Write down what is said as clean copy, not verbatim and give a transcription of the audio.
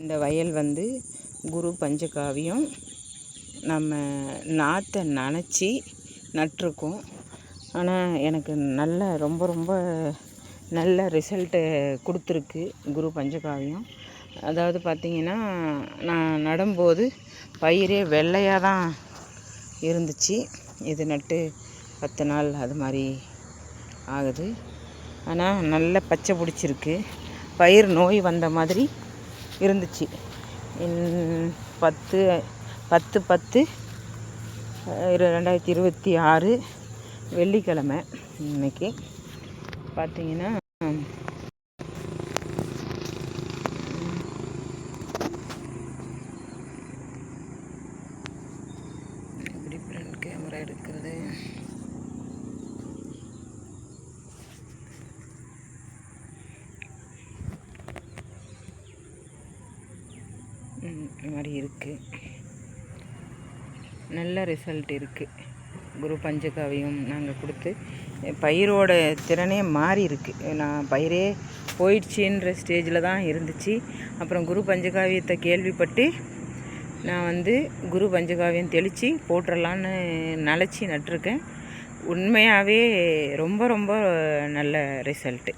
இந்த வயல் வந்து குரு பஞ்சகாவியம் நம்ம நாற்றை நனைச்சி நட்டிருக்கோம். ஆனால் எனக்கு ரொம்ப ரொம்ப நல்ல ரிசல்ட்டு கொடுத்துருக்கு குரு பஞ்சகாவியம். அதாவது பார்த்திங்கன்னா, நான் நடும்போது பயிரே வெள்ளையாக தான் இருந்துச்சு. இது நட்டு 10 நாள் அது மாதிரி ஆகுது. ஆனால் நல்ல பச்சை பிடிச்சிருக்கு. பயிர் நோய் வந்த மாதிரி இருந்துச்சு. 10/10/2026 வெள்ளிக்கிழமை இன்னைக்கு பார்த்திங்கன்னா எப்படி ஃப்ரண்ட் கேமரா எடுக்கிறது. இது மாதிரி இருக்குது. நல்ல ரிசல்ட் இருக்குது. குரு பஞ்சகாவியம் நாங்கள் கொடுத்து பயிரோட திறனே மாறி இருக்குது. நான் பயிரே போயிடுச்சின்ற ஸ்டேஜில் தான் இருந்துச்சு. அப்புறம் குரு பஞ்சகாவியத்தை கேள்விப்பட்டு நான் வந்து குரு பஞ்சகாவியம் தெளித்து போட்டுடலான்னு நினச்சி நட்டிருக்கேன். உண்மையாகவே ரொம்ப ரொம்ப நல்ல ரிசல்ட்டு.